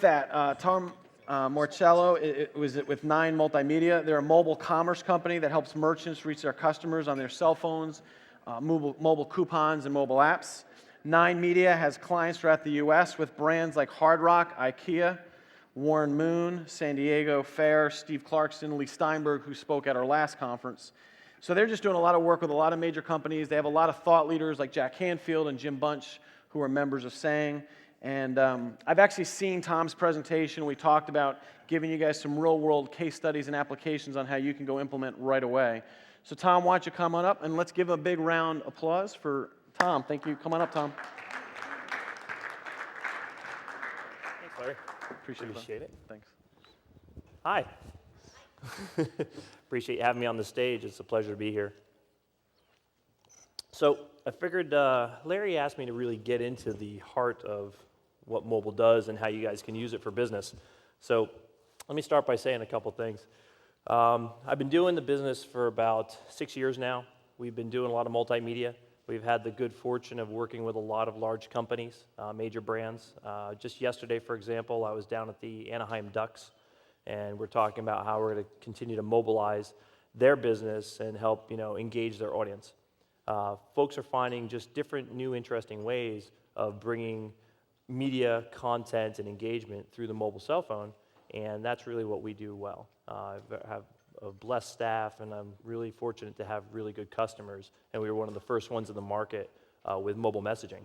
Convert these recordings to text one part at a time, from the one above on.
that, Tom Morcello was with Nine Multimedia. They're a mobile commerce company that helps merchants reach their customers on their cell phones, mobile coupons, and mobile apps. Nine Media has clients throughout the U.S. with brands like Hard Rock, IKEA, Warren Moon, San Diego Fair, Steve Clarkson, Lee Steinberg, who spoke at our last conference. So they're just doing a lot of work with a lot of major companies. They have a lot of thought leaders like Jack Canfield and Jim Bunch, who are members of SANG. And I've actually seen Tom's presentation. We talked about giving you guys some real-world case studies and applications on how you can go implement right away. So Tom, why don't you come on up, and let's give a big round of applause for Tom. Thank you. Come on up, Tom. Thanks, Larry. Appreciate it. Thanks. Hi. Appreciate you having me on the stage. It's a pleasure to be here. So I figured Larry asked me to really get into the heart of what mobile does and how you guys can use it for business. So let me start by saying a couple things. I've been doing the business for about 6 years now. We've been doing a lot of multimedia. We've had the good fortune of working with a lot of large companies, major brands. Just yesterday, for example, I was down at the Anaheim Ducks, and we're talking about how we're going to continue to mobilize their business and help, engage their audience. Folks are finding just different, new, interesting ways of bringing media, content, and engagement through the mobile cell phone, and that's really what we do well. I have a blessed staff, and I'm really fortunate to have really good customers, and we were one of the first ones in the market with mobile messaging.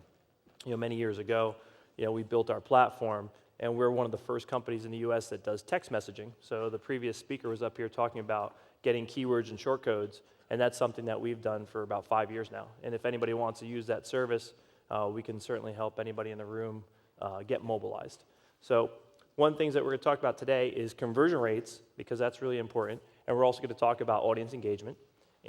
Many years ago, we built our platform, and we're one of the first companies in the U.S. that does text messaging. So the previous speaker was up here talking about getting keywords and short codes, and that's something that we've done for about 5 years now. And if anybody wants to use that service, we can certainly help anybody in the room get mobilized. So one of the things that we're going to talk about today is conversion rates, because that's really important. And we're also going to talk about audience engagement.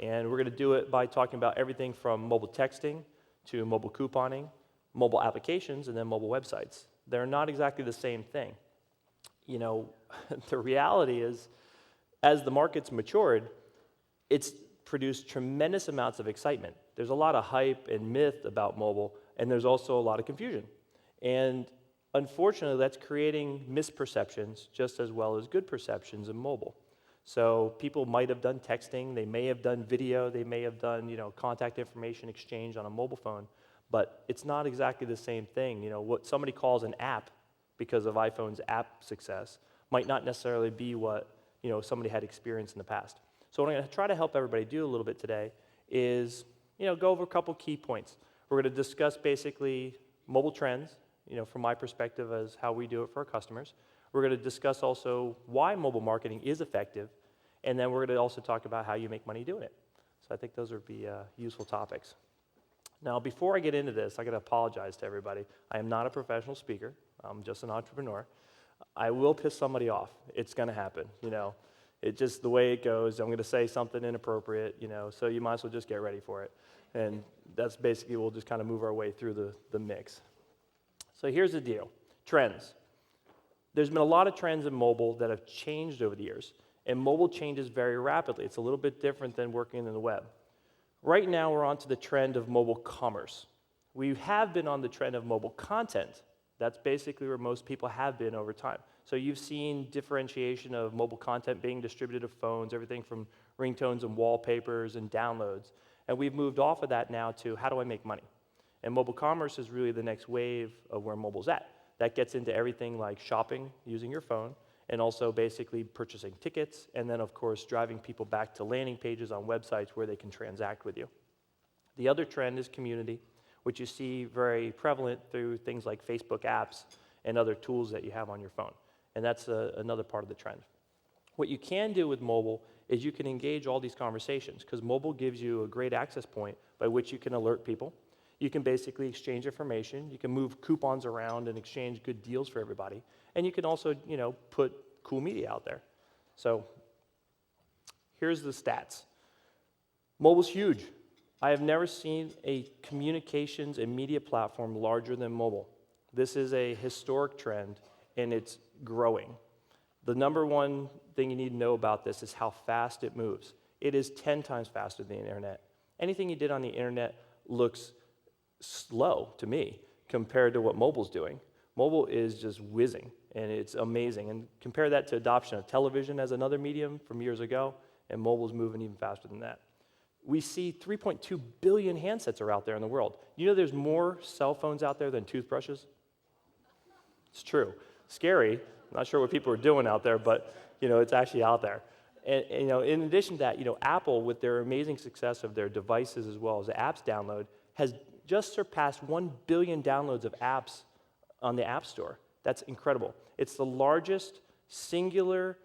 And we're going to do it by talking about everything from mobile texting to mobile couponing, mobile applications, and then mobile websites. They're not exactly the same thing. The reality is, as the market's matured, it's produced tremendous amounts of excitement. There's a lot of hype and myth about mobile, and there's also a lot of confusion. And unfortunately, that's creating misperceptions just as well as good perceptions in mobile. So people might have done texting, they may have done video, they may have done, contact information exchange on a mobile phone, but it's not exactly the same thing. What somebody calls an app because of iPhone's app success might not necessarily be what, somebody had experienced in the past. So what I'm going to try to help everybody do a little bit today is, go over a couple key points. We're going to discuss basically mobile trends, from my perspective as how we do it for our customers. We're going to discuss also why mobile marketing is effective, and then we're going to also talk about how you make money doing it. So I think those would be useful topics. Now, before I get into this, I got to apologize to everybody. I am not a professional speaker. I'm just an entrepreneur. I will piss somebody off. It's going to happen. It's just the way it goes. I'm going to say something inappropriate, so you might as well just get ready for it. And that's basically, we'll just kind of move our way through the mix. So here's the deal. Trends. There's been a lot of trends in mobile that have changed over the years, and mobile changes very rapidly. It's a little bit different than working in the web. Right now, we're onto the trend of mobile commerce. We have been on the trend of mobile content. That's basically where most people have been over time. So you've seen differentiation of mobile content being distributed to phones, everything from ringtones and wallpapers and downloads. And we've moved off of that now to how do I make money? And mobile commerce is really the next wave of where mobile's at. That gets into everything like shopping using your phone, and also basically purchasing tickets, and then of course driving people back to landing pages on websites where they can transact with you. The other trend is community, which you see very prevalent through things like Facebook apps and other tools that you have on your phone. And that's another part of the trend. What you can do with mobile is you can engage all these conversations, because mobile gives you a great access point by which you can alert people. You can basically exchange information. You can move coupons around and exchange good deals for everybody. And you can also, put cool media out there. So here's the stats. Mobile's huge. I have never seen a communications and media platform larger than mobile. This is a historic trend, and it's growing. The number one thing you need to know about this is how fast it moves. It is 10 times faster than the internet. Anything you did on the internet looks slow to me compared to what mobile's doing. Mobile is just whizzing, and it's amazing. And compare that to adoption of television as another medium from years ago, and mobile's moving even faster than that. We see 3.2 billion handsets are out there in the world. You know there's more cell phones out there than toothbrushes? It's true. Scary. Not sure what people are doing out there, but it's actually out there. And in addition to that, Apple, with their amazing success of their devices as well as the apps download, has just surpassed 1 billion downloads of apps on the App Store. That's incredible. It's the largest singular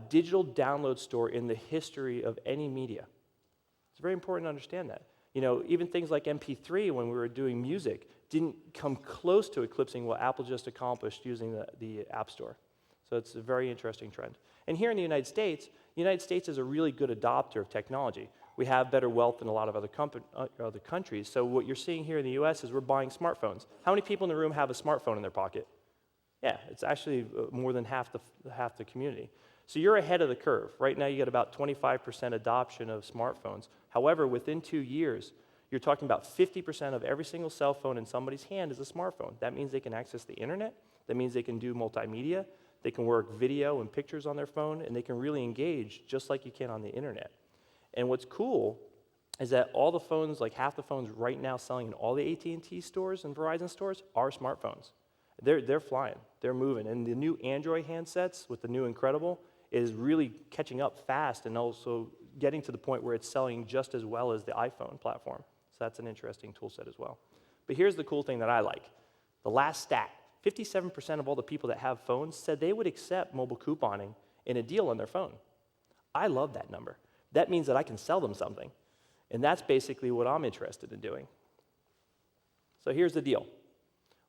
digital download store in the history of any media. It's very important to understand that. Even things like MP3, when we were doing music, didn't come close to eclipsing what Apple just accomplished using the App Store. So it's a very interesting trend. And here in the United States is a really good adopter of technology. We have better wealth than a lot of other countries. So what you're seeing here in the US is we're buying smartphones. How many people in the room have a smartphone in their pocket? Yeah, it's actually more than half the community. So you're ahead of the curve. Right now you get about 25% adoption of smartphones. However, within 2 years, you're talking about 50% of every single cell phone in somebody's hand is a smartphone. That means they can access the internet. That means they can do multimedia. They can work video and pictures on their phone, and they can really engage just like you can on the internet. And what's cool is that all the phones, like half the phones right now selling in all the AT&T stores and Verizon stores are smartphones. They're flying. They're moving. And the new Android handsets with the new Incredible is really catching up fast and also getting to the point where it's selling just as well as the iPhone platform. So that's an interesting tool set as well. But here's the cool thing that I like. The last stat, 57% of all the people that have phones said they would accept mobile couponing in a deal on their phone. I love that number. That means that I can sell them something. And that's basically what I'm interested in doing. So here's the deal.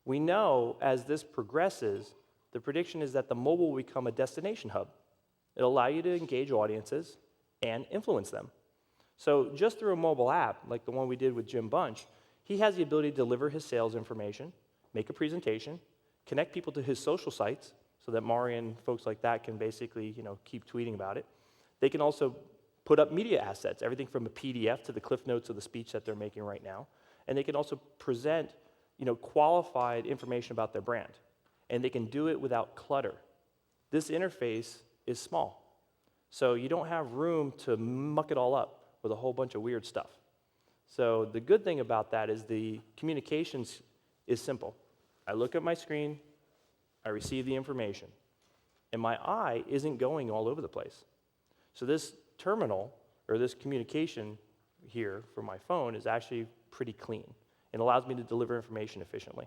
We know as this progresses, the prediction is that the mobile will become a destination hub. It'll allow you to engage audiences and influence them. So just through a mobile app, like the one we did with Jim Bunch, he has the ability to deliver his sales information, make a presentation, connect people to his social sites so that Mari and folks like that can basically, keep tweeting about it. They can also put up media assets, everything from a PDF to the cliff notes of the speech that they're making right now. And they can also present, qualified information about their brand. And they can do it without clutter. This interface is small. So you don't have room to muck it all up with a whole bunch of weird stuff. So the good thing about that is the communications is simple. I look at my screen, I receive the information, and my eye isn't going all over the place. So this terminal, or this communication here for my phone is actually pretty clean and allows me to deliver information efficiently.